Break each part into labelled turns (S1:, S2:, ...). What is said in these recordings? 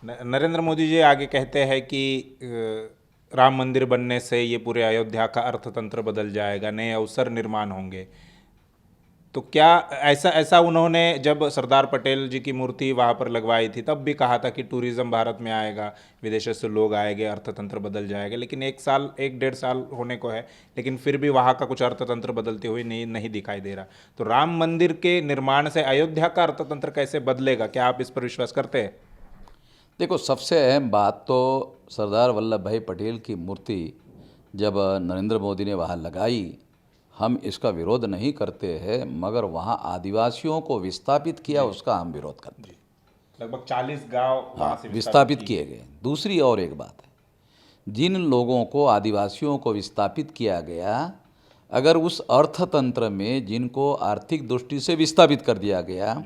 S1: नरेंद्र मोदी जी आगे कहते हैं कि राम मंदिर बनने से ये पूरे अयोध्या का अर्थतंत्र बदल जाएगा, नए अवसर निर्माण होंगे। तो क्या ऐसा ऐसा उन्होंने जब सरदार पटेल जी की मूर्ति वहाँ पर लगवाई थी तब भी कहा था कि टूरिज्म भारत में आएगा, विदेशों से लोग आएंगे, अर्थतंत्र बदल जाएगा। लेकिन एक साल, एक डेढ़ साल होने को है, लेकिन फिर भी वहाँ का कुछ अर्थतंत्र बदलते हुए नहीं नहीं दिखाई दे रहा। तो राम मंदिर के निर्माण से अयोध्या का अर्थतंत्र कैसे बदलेगा, क्या आप इस पर विश्वास करते हैं?
S2: देखो, सबसे अहम बात तो सरदार वल्लभ भाई पटेल की मूर्ति जब नरेंद्र मोदी ने वहाँ लगाई, हम इसका विरोध नहीं करते हैं, मगर वहाँ आदिवासियों को विस्थापित किया उसका हम विरोध करते हैं।
S1: लगभग 40 गांव वहाँ से
S2: विस्थापित किए गए। दूसरी और एक बात है, जिन लोगों को, आदिवासियों को विस्थापित किया गया, अगर उस अर्थतंत्र में जिनको आर्थिक दृष्टि से विस्थापित कर दिया गया,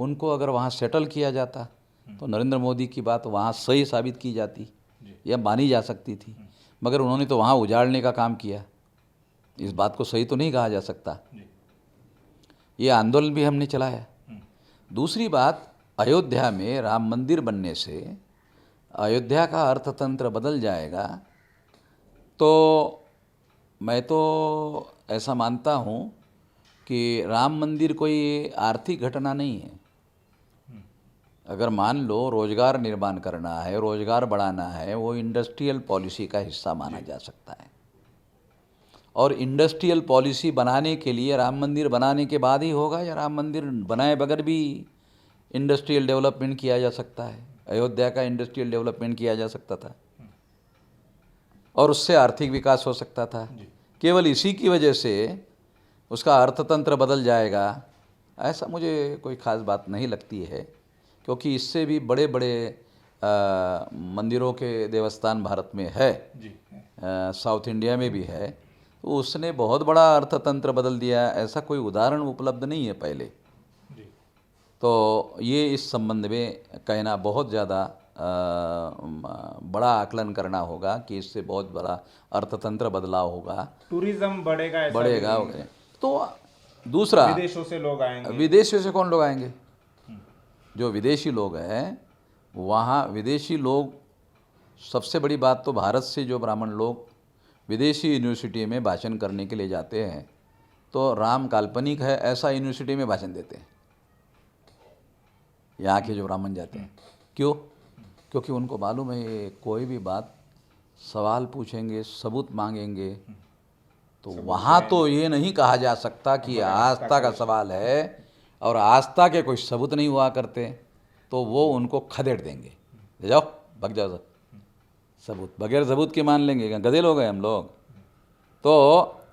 S2: उनको अगर वहाँ सेटल किया जाता तो नरेंद्र मोदी की बात वहाँ सही साबित की जाती या मानी जा सकती थी। मगर उन्होंने तो वहाँ उजाड़ने का काम किया, इस बात को सही तो नहीं कहा जा सकता। ये आंदोलन भी हमने चलाया। दूसरी बात, अयोध्या में राम मंदिर बनने से अयोध्या का अर्थतंत्र बदल जाएगा, तो मैं तो ऐसा मानता हूँ कि राम मंदिर कोई आर्थिक घटना नहीं है। अगर मान लो रोज़गार निर्माण करना है, रोज़गार बढ़ाना है, वो इंडस्ट्रियल पॉलिसी का हिस्सा माना जा सकता है। और इंडस्ट्रियल पॉलिसी बनाने के लिए राम मंदिर बनाने के बाद ही होगा, या राम मंदिर बनाए बगैर भी इंडस्ट्रियल डेवलपमेंट किया जा सकता है। अयोध्या का इंडस्ट्रियल डेवलपमेंट किया जा सकता था और उससे आर्थिक विकास हो सकता था। केवल इसी की वजह से उसका अर्थतंत्र बदल जाएगा, ऐसा मुझे कोई ख़ास बात नहीं लगती है। क्योंकि इससे भी बड़े बड़े मंदिरों के देवस्थान भारत में है, साउथ इंडिया में भी है, तो उसने बहुत बड़ा अर्थतंत्र बदल दिया। ऐसा कोई उदाहरण उपलब्ध नहीं है पहले। तो ये इस संबंध में कहना बहुत ज़्यादा बड़ा आकलन करना होगा कि इससे बहुत बड़ा अर्थतंत्र बदलाव होगा,
S1: टूरिज्म बढ़ेगा, ऐसा
S2: बढ़ेगा।
S1: भी
S2: तो दूसरा,
S1: विदेशों से लोग आएंगे।
S2: विदेशों से कौन लोग आएंगे? जो विदेशी लोग हैं, वहाँ विदेशी लोग, सबसे बड़ी बात तो भारत से जो ब्राह्मण लोग विदेशी यूनिवर्सिटी में भाषण करने के लिए जाते हैं, तो राम काल्पनिक है ऐसा यूनिवर्सिटी में भाषण देते हैं यहाँ के जो ब्राह्मण जाते हैं। क्यों? क्योंकि उनको मालूम है ये कोई भी बात सवाल पूछेंगे, सबूत मांगेंगे, तो वहाँ तो ये नहीं कहा जा सकता कि आस्था का सवाल है और आस्था के कोई सबूत नहीं हुआ करते, तो वो उनको खदेड़ देंगे, ले जाओ, भग जाओ, सबूत बगैर सबूत के मान लेंगे, गधे लोग हैं हम लोग। तो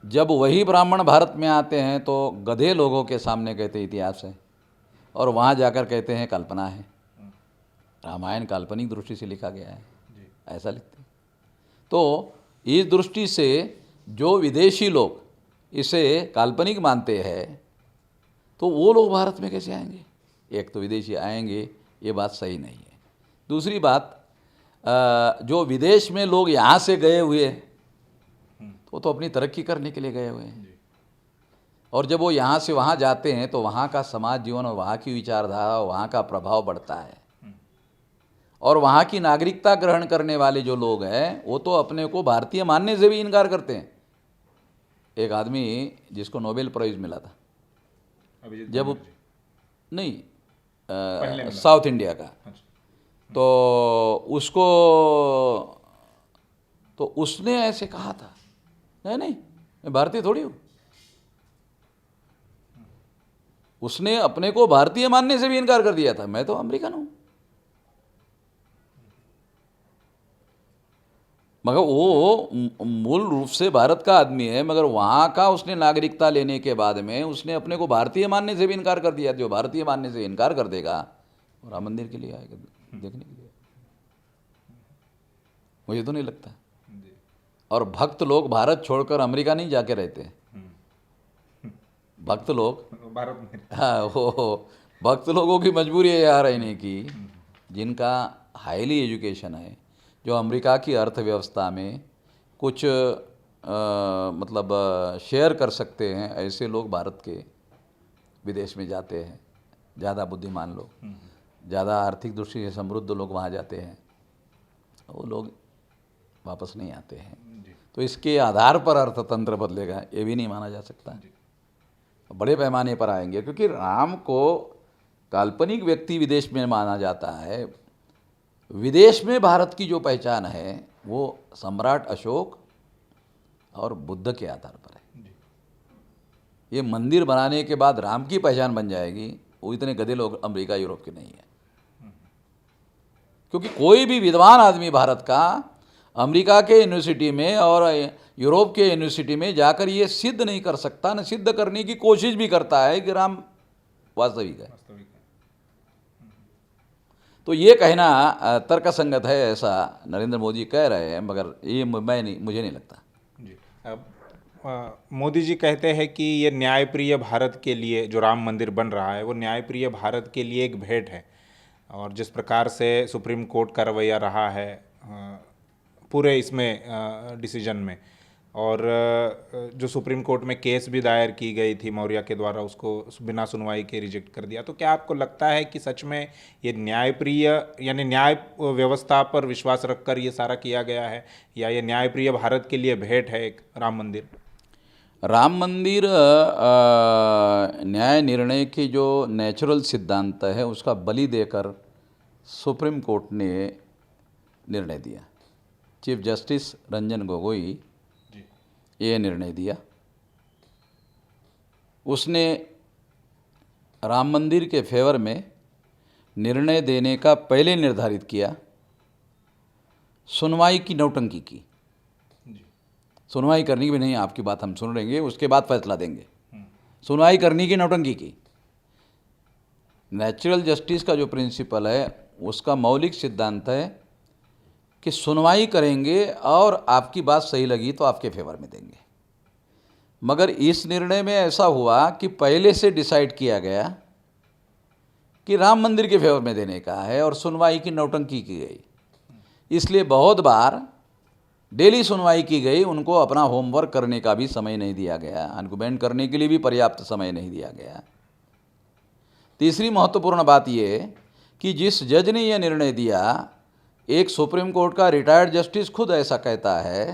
S2: जब वही ब्राह्मण भारत में आते हैं तो गधे लोगों के सामने कहते इतिहास है, और वहाँ जाकर कहते हैं कल्पना है, रामायण काल्पनिक दृष्टि से लिखा गया है, ऐसा लिखते हैं। तो इस दृष्टि से जो विदेशी लोग इसे काल्पनिक मानते हैं, तो वो लोग भारत में कैसे आएंगे? एक तो विदेशी आएंगे, ये बात सही नहीं है। दूसरी बात, जो विदेश में लोग यहाँ से गए हुए तो अपनी तरक्की करने के लिए गए हुए हैं, और जब वो यहाँ से वहाँ जाते हैं तो वहाँ का समाज जीवन और वहाँ की विचारधारा और वहाँ का प्रभाव बढ़ता है। और वहाँ की नागरिकता ग्रहण करने वाले जो लोग हैं, वो तो अपने को भारतीय मानने से भी इनकार करते हैं। एक आदमी जिसको नोबेल प्राइज़ मिला था, जब नहीं साउथ इंडिया का, तो उसको, तो उसने ऐसे कहा था, नहीं नहीं मैं भारतीय थोड़ी हूँ। उसने अपने को भारतीय मानने से भी इनकार कर दिया था, मैं तो अमेरिकन हूँ। मगर वो मूल रूप से भारत का आदमी है, मगर वहाँ का उसने नागरिकता लेने के बाद में उसने अपने को भारतीय मानने से भी इनकार कर दिया। जो भारतीय मानने से इनकार कर देगा, राम मंदिर के लिए आएगा देखने के लिए? मुझे तो नहीं लगता। और भक्त लोग भारत छोड़कर अमेरिका नहीं जाके रहते, भक्त लोग
S1: भारत में।
S2: हाँ, वो भक्त लोगों की मजबूरी है यहाँ रहने की, जिनका हाईली एजुकेशन है, जो अमेरिका की अर्थव्यवस्था में कुछ मतलब शेयर कर सकते हैं, ऐसे लोग भारत के विदेश में जाते हैं, ज़्यादा बुद्धिमान लोग। ज़्यादा आर्थिक दृष्टि से समृद्ध लोग वहाँ जाते हैं, वो लोग वापस नहीं आते हैं। तो इसके आधार पर अर्थतंत्र बदलेगा ये भी नहीं माना जा सकता। बड़े पैमाने पर आएंगे, क्योंकि राम को काल्पनिक व्यक्ति विदेश में माना जाता है। विदेश में भारत की जो पहचान है वो सम्राट अशोक और बुद्ध के आधार पर है। ये मंदिर बनाने के बाद राम की पहचान बन जाएगी, वो इतने गधे लोग अमेरिका यूरोप के नहीं है। क्योंकि कोई भी विद्वान आदमी भारत का अमेरिका के यूनिवर्सिटी में और यूरोप के यूनिवर्सिटी में जाकर ये सिद्ध नहीं कर सकता, न सिद्ध करने की कोशिश भी करता है कि राम वास्तविक है। तो ये कहना तर्कसंगत है, ऐसा नरेंद्र मोदी कह रहे हैं, मगर ये मुझे नहीं लगता।
S1: जी, अब मोदी जी कहते हैं कि ये न्यायप्रिय भारत के लिए जो राम मंदिर बन रहा है वो न्यायप्रिय भारत के लिए एक भेंट है। और जिस प्रकार से सुप्रीम कोर्ट का रवैया रहा है पूरे इसमें डिसीजन में, और जो सुप्रीम कोर्ट में केस भी दायर की गई थी मौर्य के द्वारा, उसको बिना सुनवाई के रिजेक्ट कर दिया। तो क्या आपको लगता है कि सच में ये न्यायप्रिय यानी न्याय व्यवस्था पर विश्वास रखकर ये सारा किया गया है, या ये न्यायप्रिय भारत के लिए भेंट है एक राम मंदिर?
S2: राम मंदिर न्याय निर्णय के जो नेचुरल सिद्धांत है उसका बलि देकर सुप्रीम कोर्ट ने निर्णय दिया। चीफ जस्टिस रंजन गोगोई ये निर्णय दिया। उसने राम मंदिर के फेवर में निर्णय देने का पहले निर्धारित किया, सुनवाई की नौटंकी की। सुनवाई करनी भी नहीं, आपकी बात हम सुन लेंगे, उसके बाद फैसला देंगे। सुनवाई करनी की नौटंकी की। नेचुरल जस्टिस का जो प्रिंसिपल है उसका मौलिक सिद्धांत है कि सुनवाई करेंगे और आपकी बात सही लगी तो आपके फेवर में देंगे। मगर इस निर्णय में ऐसा हुआ कि पहले से डिसाइड किया गया कि राम मंदिर के फेवर में देने का है और सुनवाई की नौटंकी की गई। इसलिए बहुत बार डेली सुनवाई की गई, उनको अपना होमवर्क करने का भी समय नहीं दिया गया, आर्गुमेंट करने के लिए भी पर्याप्त समय नहीं दिया गया। तीसरी महत्वपूर्ण बात यह कि जिस जज ने यह निर्णय दिया, एक सुप्रीम कोर्ट का रिटायर्ड जस्टिस खुद ऐसा कहता है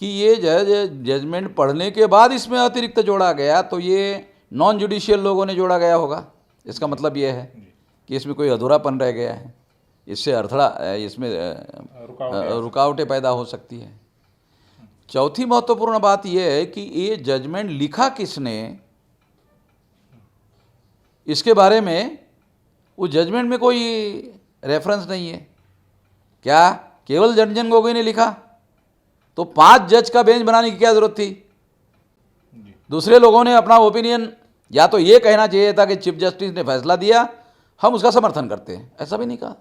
S2: कि ये जजमेंट पढ़ने के बाद इसमें अतिरिक्त जोड़ा गया, तो ये नॉन जुडिशियल लोगों ने जोड़ा गया होगा। इसका मतलब ये है कि इसमें कोई अधूरापन रह गया है, इससे इसमें रुकावटें पैदा हो सकती है। चौथी महत्वपूर्ण बात यह है कि ये जजमेंट लिखा किसने, इसके बारे में उस जजमेंट में कोई रेफरेंस नहीं है। क्या केवल रंजन गोगोई ने लिखा? तो 5 जज का बेंच बनाने की क्या जरूरत थी? दूसरे लोगों ने अपना ओपिनियन या तो ये कहना चाहिए था कि चीफ जस्टिस ने फैसला दिया, हम उसका समर्थन करते हैं, ऐसा भी नहीं कहा।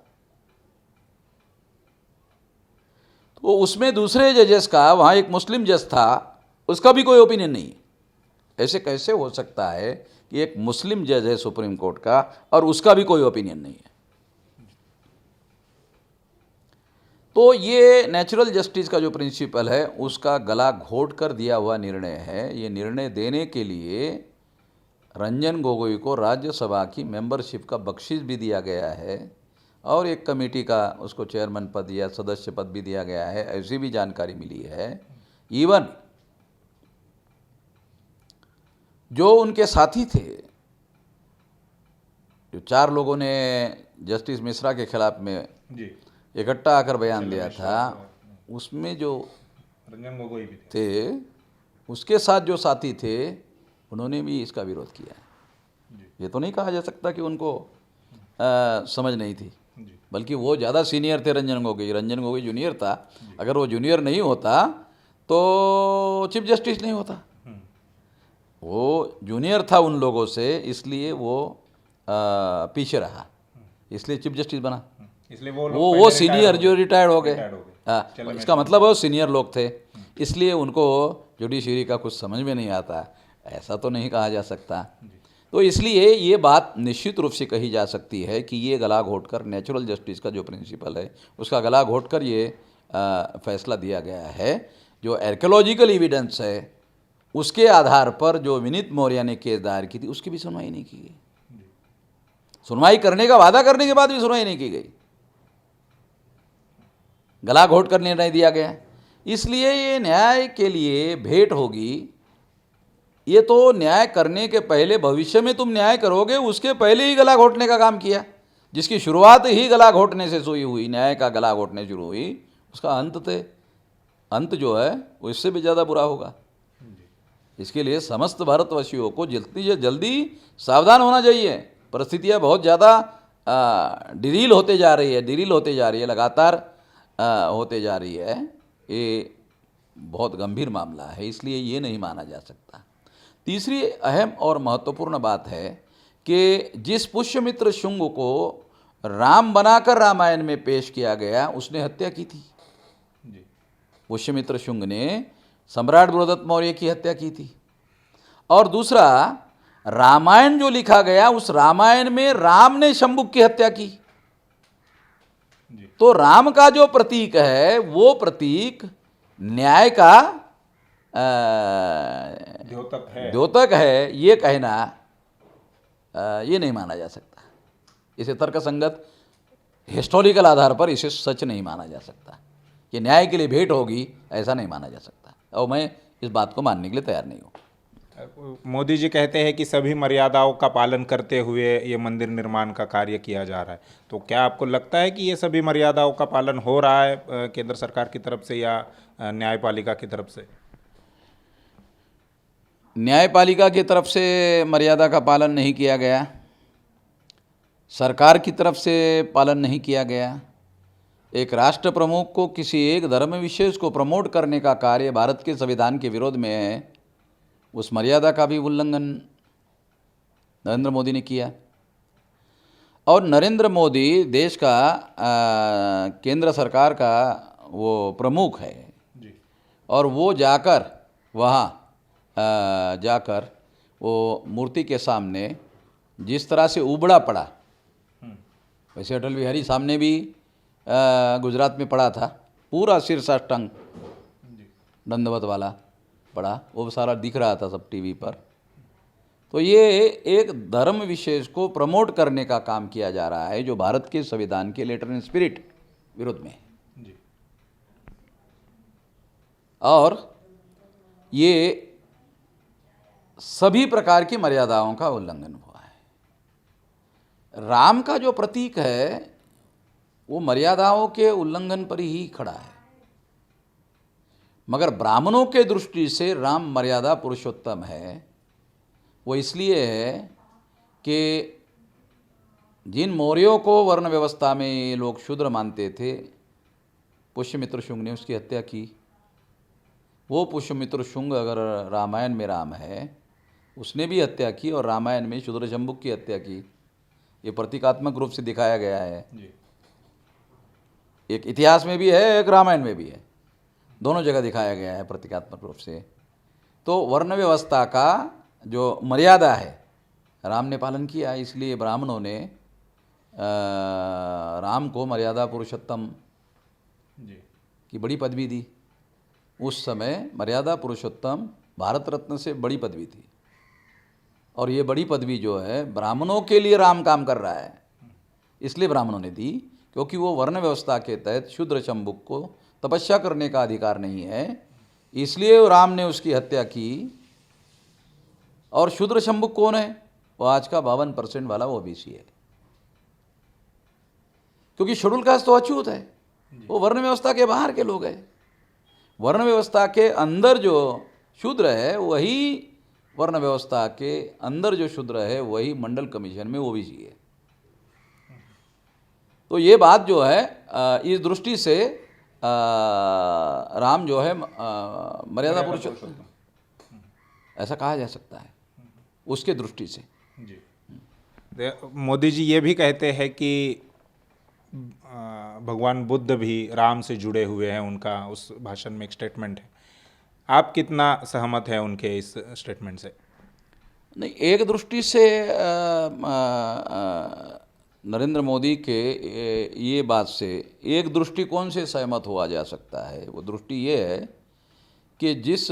S2: तो उसमें दूसरे जजेस का, वहाँ एक मुस्लिम जज था, उसका भी कोई ओपिनियन नहीं है। ऐसे कैसे हो सकता है कि एक मुस्लिम जज है सुप्रीम कोर्ट का और उसका भी कोई ओपिनियन नहीं है? तो ये नेचुरल जस्टिस का जो प्रिंसिपल है उसका गला घोट कर दिया हुआ निर्णय है। ये निर्णय देने के लिए रंजन गोगोई को राज्यसभा की मेंबरशिप का बख्शीश भी दिया गया है और एक कमेटी का उसको चेयरमैन पद या सदस्य पद भी दिया गया है, ऐसी भी जानकारी मिली है। इवन जो उनके साथी थे, जो 4 लोगों ने जस्टिस मिश्रा के खिलाफ में इकट्ठा आकर बयान दिया था, उसमें जो
S1: रंजन गोगोई भी
S2: थे, उसके साथ जो साथी थे उन्होंने भी इसका विरोध किया है। ये तो नहीं कहा जा सकता कि उनको समझ नहीं थी, बल्कि वो ज़्यादा सीनियर थे रंजन गोगोई जूनियर था। अगर वो जूनियर नहीं होता तो चीफ जस्टिस नहीं होता। वो जूनियर था उन लोगों से, इसलिए वो पीछे रहा, इसलिए चीफ जस्टिस बना।
S1: इसलिए
S2: वो सीनियर जो रिटायर्ड हो गए। हाँ, इसका मतलब वो सीनियर लोग थे, इसलिए उनको जुडिशरी का कुछ समझ में नहीं आता, ऐसा तो नहीं कहा जा सकता। तो इसलिए ये बात निश्चित रूप से कही जा सकती है कि ये गला घोटकर, नेचुरल जस्टिस का जो प्रिंसिपल है उसका गला घोटकर ये फैसला दिया गया है। जो आर्कियोलॉजिकल एविडेंस है उसके आधार पर जो विनीत मौर्य ने केस दायर की थी उसकी भी सुनवाई नहीं की गई। सुनवाई करने का वादा करने के बाद भी सुनवाई नहीं की गई, गला घोट कर निर्णय दिया गया। इसलिए ये न्याय के लिए भेंट होगी। ये तो न्याय करने के पहले, भविष्य में तुम न्याय करोगे उसके पहले ही गला घोटने का काम किया। जिसकी शुरुआत ही गला घोटने से शुरू हुई, न्याय का गला घोटने शुरू हुई, उसका अंत जो है वो इससे भी ज़्यादा बुरा होगा। इसके लिए समस्त भारतवासियों को जल्दी से जल्दी सावधान होना चाहिए। परिस्थितियाँ बहुत ज़्यादा डिरील होते जा रही है, लगातार होते जा रही है। ये बहुत गंभीर मामला है, इसलिए ये नहीं माना जा सकता। तीसरी अहम और महत्वपूर्ण बात है कि जिस पुष्यमित्र शुंग को राम बनाकर रामायण में पेश किया गया, उसने हत्या की थी। पुष्यमित्र शुंग ने सम्राट बृहदत्त मौर्य की हत्या की थी। और दूसरा, रामायण जो लिखा गया, उस रामायण में राम ने शंभुक की हत्या की। तो राम का जो प्रतीक है वो प्रतीक न्याय का द्योतक है, ये कहना ये नहीं माना जा सकता। इसे तर्कसंगत हिस्टोरिकल आधार पर इसे सच नहीं माना जा सकता कि न्याय के लिए भेंट होगी, ऐसा नहीं माना जा सकता। और मैं इस बात को मानने के लिए तैयार नहीं हूँ।
S1: मोदी जी कहते हैं कि सभी मर्यादाओं का पालन करते हुए ये मंदिर निर्माण का कार्य किया जा रहा है, तो क्या आपको लगता है कि ये सभी मर्यादाओं का पालन हो रहा है केंद्र सरकार की तरफ से या न्यायपालिका की तरफ से?
S2: न्यायपालिका की तरफ से मर्यादा का पालन नहीं किया गया, सरकार की तरफ से पालन नहीं किया गया। एक राष्ट्र प्रमुख को किसी एक धर्म विशेष को प्रमोट करने का कार्य भारत के संविधान के विरोध में है, उस मर्यादा का भी उल्लंघन नरेंद्र मोदी ने किया। और नरेंद्र मोदी देश का केंद्र सरकार का वो प्रमुख है जी। और वो जाकर वो मूर्ति के सामने जिस तरह से उबड़ा पड़ा, वैसे अटल बिहारी सामने भी गुजरात में पड़ा था, पूरा सिर साष्टांग दंडवत वाला पड़ा, वो सारा दिख रहा था सब टीवी पर। तो ये एक धर्म विशेष को प्रमोट करने का काम किया जा रहा है जो भारत के संविधान के लेटर एंड स्पिरिट विरुद्ध में है। और ये सभी प्रकार की मर्यादाओं का उल्लंघन हुआ है। राम का जो प्रतीक है वो मर्यादाओं के उल्लंघन पर ही खड़ा है, मगर ब्राह्मणों के दृष्टि से राम मर्यादा पुरुषोत्तम है। वो इसलिए है कि जिन मौर्यों को वर्ण व्यवस्था में ये लोग शूद्र मानते थे, पुष्यमित्र शुंग ने उसकी हत्या की। वो पुष्यमित्र शुंग अगर रामायण में राम है, उसने भी हत्या की और रामायण में शूद्र शंभुक की हत्या की। ये प्रतीकात्मक रूप से दिखाया गया है जी। एक इतिहास में भी है, एक रामायण में भी है, दोनों जगह दिखाया गया है प्रतीकात्मक रूप से। तो वर्ण व्यवस्था का जो मर्यादा है राम ने पालन किया, इसलिए ब्राह्मणों ने राम को मर्यादा पुरुषोत्तम की बड़ी पदवी दी। उस समय मर्यादा पुरुषोत्तम भारत रत्न से बड़ी पदवी थी, और ये बड़ी पदवी जो है ब्राह्मणों के लिए राम काम कर रहा है, इसलिए ब्राह्मणों ने दी, क्योंकि वो वर्ण व्यवस्था के तहत शूद्र शंभुक को तपस्या करने का अधिकार नहीं है, इसलिए राम ने उसकी हत्या की। और शूद्र शंभुक कौन है? वो आज का 52% वाला ओबीसी है, क्योंकि शेड्यूल कास्ट तो अछूत है, वो वर्ण व्यवस्था के बाहर के लोग हैं। वर्ण व्यवस्था के अंदर जो शूद्र है वही वर्ण व्यवस्था के अंदर जो शूद्र है वही मंडल कमीशन में ओबीसी है। तो ये बात जो है इस दृष्टि से राम जो है मर्यादा पुरुषोत्तम ऐसा कहा जा सकता है उसके दृष्टि से
S1: जी। मोदी जी ये भी कहते हैं कि भगवान बुद्ध भी राम से जुड़े हुए हैं, उनका उस भाषण में एक स्टेटमेंट है। आप कितना सहमत हैं उनके इस स्टेटमेंट से?
S2: नहीं, एक दृष्टि से नरेंद्र मोदी के ये बात से एक दृष्टिकोण से सहमत हुआ जा सकता है। वो दृष्टि ये है कि जिस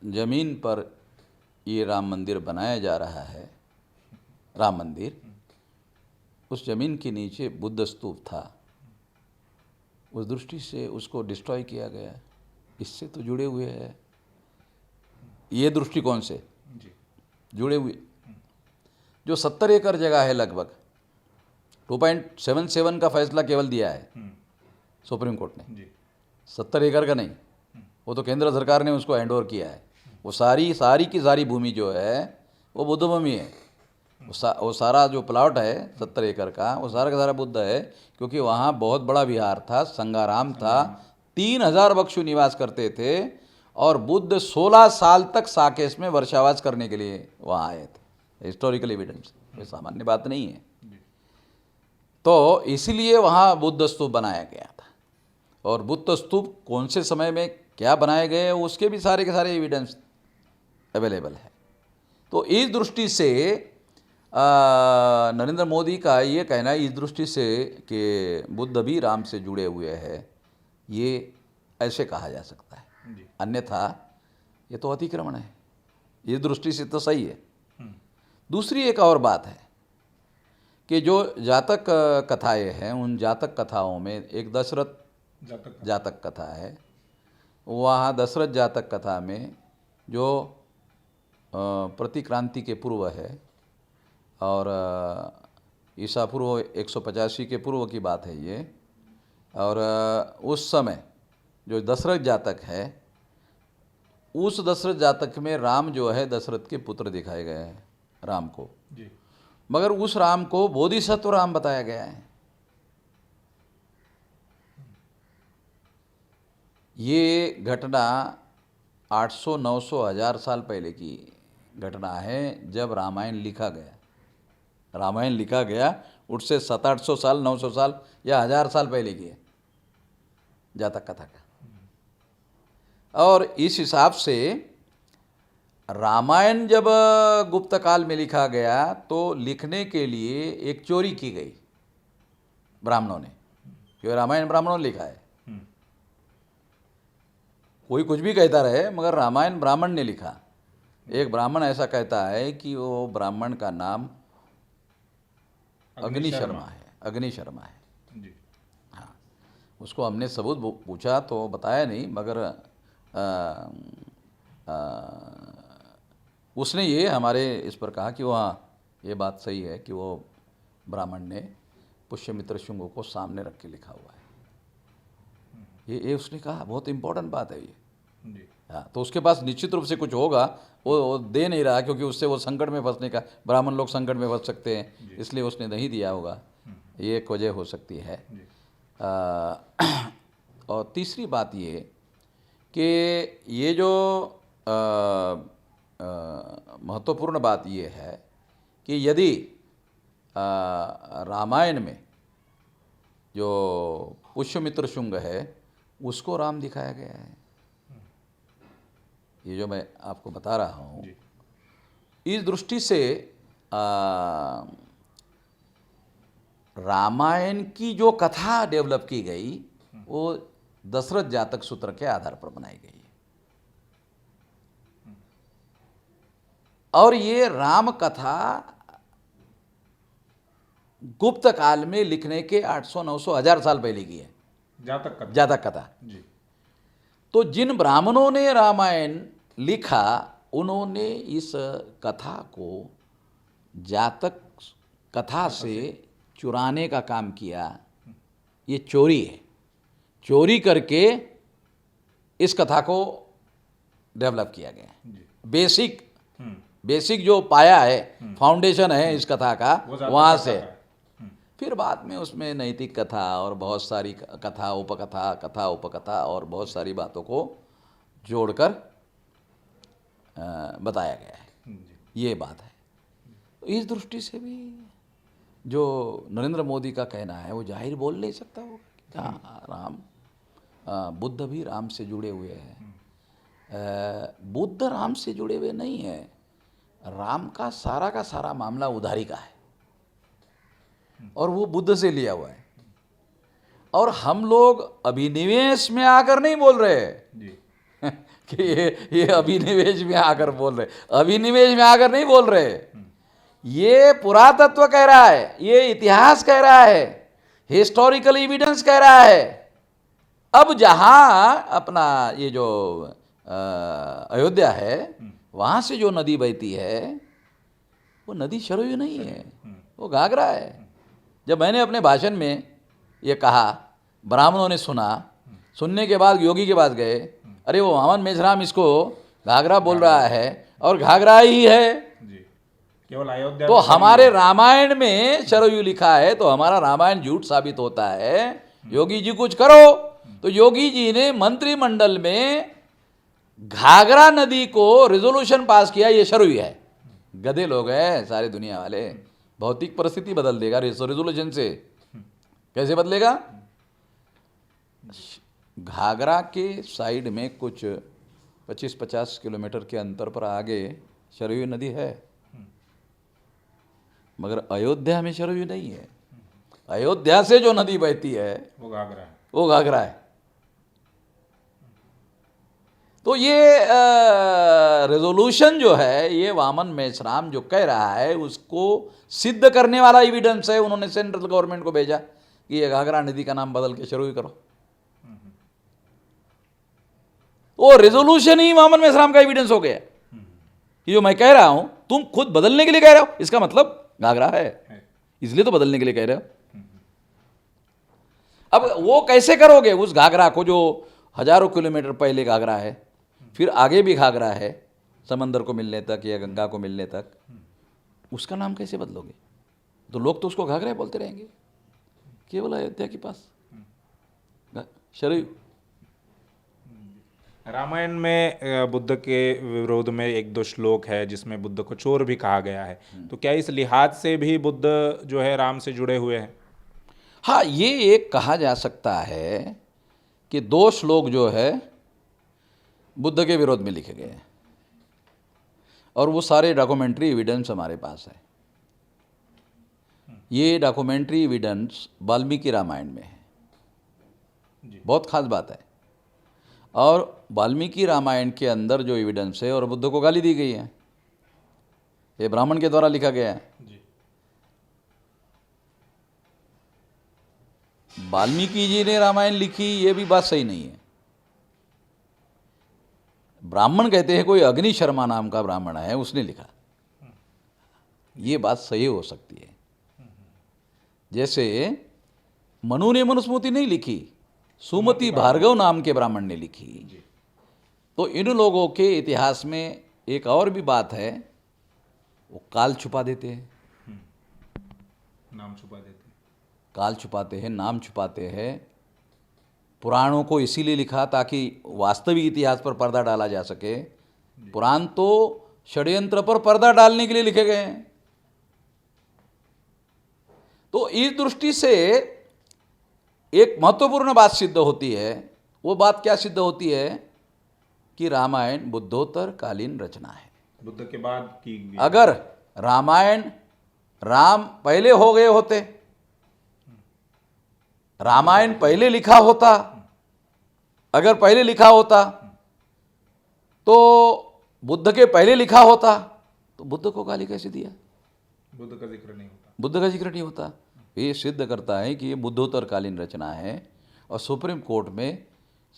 S2: ज़मीन पर ये राम मंदिर बनाया जा रहा है राम मंदिर, उस जमीन के नीचे बुद्ध स्तूप था, उस दृष्टि से उसको डिस्ट्रॉय किया गया। इससे तो जुड़े हुए हैं, ये दृष्टिकोण से
S1: जी
S2: जुड़े हुए। जो 70 एकड़ जगह है लगभग, 2.77 का फैसला केवल दिया है सुप्रीम कोर्ट ने,
S1: जी
S2: 70 एकड़ का नहीं, वो तो केंद्र सरकार ने उसको हैंड ओवर किया है। वो सारी की सारी भूमि जो है वो बुद्ध भूमि है। वो सारा जो प्लॉट है 70 एकड़ का, वो सारा का सारा बुद्ध है, क्योंकि वहाँ बहुत बड़ा विहार था, संगाराम था, 3000 भिक्षु निवास करते थे, और बुद्ध 16 साल तक साकेत में वर्षावास करने के लिए वहाँ आए थे। हिस्टोरिकल एविडेंस, ये सामान्य बात नहीं है। तो इसीलिए वहाँ बुद्ध स्तूप बनाया गया था। और बुद्ध स्तूप कौन से समय में क्या बनाए गए उसके भी सारे के सारे एविडेंस अवेलेबल है। तो इस दृष्टि से नरेंद्र मोदी का ये कहना है, इस दृष्टि से कि बुद्ध भी राम से जुड़े हुए हैं, ये ऐसे कहा जा सकता है। अन्यथा ये तो अतिक्रमण है। इस दृष्टि से तो सही है। दूसरी एक और बात है कि जो जातक कथाएं हैं, उन जातक कथाओं में एक दशरथ जातक कथा है। वहाँ दशरथ जातक कथा में जो प्रतिक्रांति के पूर्व है, और ईसा पूर्व 185 के पूर्व की बात है ये। और उस समय जो दशरथ जातक है, उस दशरथ जातक में राम जो है दशरथ के पुत्र दिखाए गए हैं, राम को
S1: जी।
S2: मगर उस राम को बोधिसत्व राम बताया गया है। ये घटना 800, 900, 1000 साल पहले की घटना है, जब रामायण लिखा गया। रामायण लिखा गया उससे 700-800 साल, 900 साल या 1000 साल पहले की है जातक कथा का। और इस हिसाब से रामायण जब गुप्त काल में लिखा गया तो लिखने के लिए एक चोरी की गई ब्राह्मणों ने, क्योंकि रामायण ब्राह्मणों ने लिखा है। कोई कुछ भी कहता रहे, मगर रामायण ब्राह्मण ने लिखा। एक ब्राह्मण ऐसा कहता है कि वो ब्राह्मण का नाम अग्नि शर्मा है, अग्नि शर्मा है
S1: जी।
S2: हाँ, उसको हमने सबूत पूछा तो बताया नहीं, मगर उसने ये हमारे इस पर कहा कि वहाँ ये बात सही है कि वो ब्राह्मण ने पुष्यमित्र शुंग को सामने रख के लिखा हुआ है। ये उसने कहा, बहुत इम्पोर्टेंट बात है ये
S1: जी।
S2: हाँ। तो उसके पास निश्चित रूप से कुछ होगा, वो दे नहीं रहा, क्योंकि उससे वो संकट में फंसने का, ब्राह्मण लोग संकट में फंस सकते हैं, इसलिए उसने नहीं दिया होगा। ये एक वजह हो सकती है। और तीसरी बात ये कि ये जो महत्वपूर्ण बात ये है कि यदि रामायण में जो पुष्यमित्र शुंग है उसको राम दिखाया गया है, ये जो मैं आपको बता रहा हूँ, इस दृष्टि से रामायण की जो कथा डेवलप की गई वो दशरथ जातक सूत्र के आधार पर बनाई गई है। और ये राम कथा गुप्त काल में लिखने के 800, 900, 1000 साल पहले की है, जातक कथा
S1: जी।
S2: तो जिन ब्राह्मणों ने रामायण लिखा उन्होंने इस कथा को जातक कथा से चुराने का काम किया। ये चोरी है, चोरी करके इस कथा को डेवलप किया गया। बेसिक जो पाया है, फाउंडेशन है इस कथा का, वहाँ से फिर बाद में उसमें नैतिक कथा और बहुत सारी कथा उपकथा और बहुत सारी बातों को जोड़कर बताया गया है। ये बात है। तो इस दृष्टि से भी जो नरेंद्र मोदी का कहना है वो जाहिर बोल नहीं सकता वो कि हाँ बुद्ध भी राम से जुड़े हुए हैं। बुद्ध राम से जुड़े हुए नहीं है, राम का सारा मामला उधारी का है और वो बुद्ध से लिया हुआ है। और हम लोग अभिनिवेश में आकर नहीं बोल रहे कि ये अभिनिवेश में आकर बोल रहे, अभिनिवेश में आकर नहीं बोल रहे, ये पुरातत्व कह रहा है, ये इतिहास कह रहा है, हिस्टोरिकल एविडेंस कह रहा है। अब जहां अपना ये जो अयोध्या है, वहां से जो नदी बहती है वो नदी सरयू नहीं है, वो घाघरा है। जब मैंने अपने भाषण में ये कहा, ब्राह्मणों ने सुना, सुनने के बाद योगी के पास गए, अरे वो वामन मेश्राम इसको घाघरा बोल रहा है और घाघरा ही है।
S1: जी, केवल अयोध्या
S2: तो
S1: में
S2: हमारे रामायण में सरयू लिखा है, तो हमारा रामायण झूठ साबित होता है। योगी जी कुछ करो। तो योगी जी ने मंत्रिमंडल में घाघरा नदी को रेजोल्यूशन पास किया, ये सरयू है। गधे लोग हैं सारे दुनिया वाले। भौतिक परिस्थिति बदल देगा रेजोल्यूशन से, कैसे बदलेगा? घाघरा के साइड में कुछ 25-50 किलोमीटर के अंतर पर आगे सरयू नदी है, मगर अयोध्या में सरयू नहीं है। अयोध्या से जो नदी बहती है
S1: वो घाघरा है।
S2: वो घाघरा है। तो ये रेजोल्यूशन जो है, ये वामन मेश्राम जो कह रहा है उसको सिद्ध करने वाला एविडेंस है। उन्होंने सेंट्रल गवर्नमेंट को भेजा कि ये घाघरा नदी का नाम बदल के सरयू करो। वो रेजोल्यूशन ही वामन मेश्राम का एविडेंस हो गया कि जो मैं कह रहा हूं तुम खुद बदलने के लिए कह रहे हो, इसका मतलब घाघरा है, इसलिए तो बदलने के लिए कह रहे हो। अब वो कैसे करोगे? उस घाघरा को जो हजारों किलोमीटर पहले घाघरा है, फिर आगे भी घाघरा है समंदर को मिलने तक या गंगा को मिलने तक, उसका नाम कैसे बदलोगे? तो लोग तो उसको घाघरा बोलते रहेंगे। केवल अयोध्या के पास सरयू।
S1: रामायण में बुद्ध के विरोध में एक दो श्लोक है जिसमें बुद्ध को चोर भी कहा गया है, तो क्या इस लिहाज से भी बुद्ध जो है राम से जुड़े हुए हैं?
S2: हाँ, ये एक कहा जा सकता है कि 2 श्लोक जो है बुद्ध के विरोध में लिखे गए हैं, और वो सारे डॉक्यूमेंट्री एविडेंस हमारे पास है। ये डॉक्यूमेंट्री एविडेंस वाल्मीकि रामायण में है, बहुत खास बात है। और वाल्मीकि रामायण के अंदर जो एविडेंस है, और बुद्ध को गाली दी गई है, ये ब्राह्मण के द्वारा लिखा गया है। वाल्मीकि जी ने रामायण लिखी, ये भी बात सही नहीं है। ब्राह्मण कहते हैं कोई अग्नि शर्मा नाम का ब्राह्मण है, उसने लिखा, ये बात सही हो सकती है। जैसे मनु ने मनुस्मृति नहीं लिखी, सुमति भार्गव नाम के ब्राह्मण ने लिखी। तो इन लोगों के इतिहास में एक और भी बात है, वो काल छुपा देते हैं,
S1: नाम छुपा देते हैं।
S2: काल छुपाते हैं, नाम छुपाते हैं। पुराणों को इसीलिए लिखा ताकि वास्तविक इतिहास पर पर्दा डाला जा सके। पुराण तो षड्यंत्र पर पर्दा डालने के लिए लिखे गए हैं। तो इस दृष्टि से एक महत्वपूर्ण बात सिद्ध होती है। वो बात क्या सिद्ध होती है? कि रामायण बुद्धोत्तर कालीन रचना है।
S1: बुद्ध के बाद की गई।
S2: अगर रामायण राम पहले हो गए होते, रामायण पहले लिखा होता, अगर पहले लिखा होता तो बुद्ध के पहले लिखा होता, तो बुद्ध को गाली कैसे दिया?
S1: बुद्ध का जिक्र नहीं होता।
S2: बुद्ध का जिक्र नहीं होता। ये सिद्ध करता है कि ये बुद्धोत्तर कालीन रचना है। और सुप्रीम कोर्ट में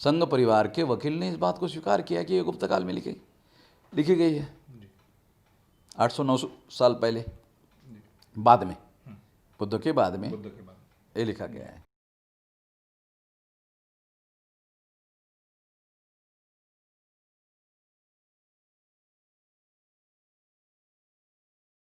S2: संघ परिवार के वकील ने इस बात को स्वीकार किया कि ये गुप्त काल में लिखी गई है, 800-900 साल पहले, बाद में, बुद्ध के बाद में ये लिखा गया है।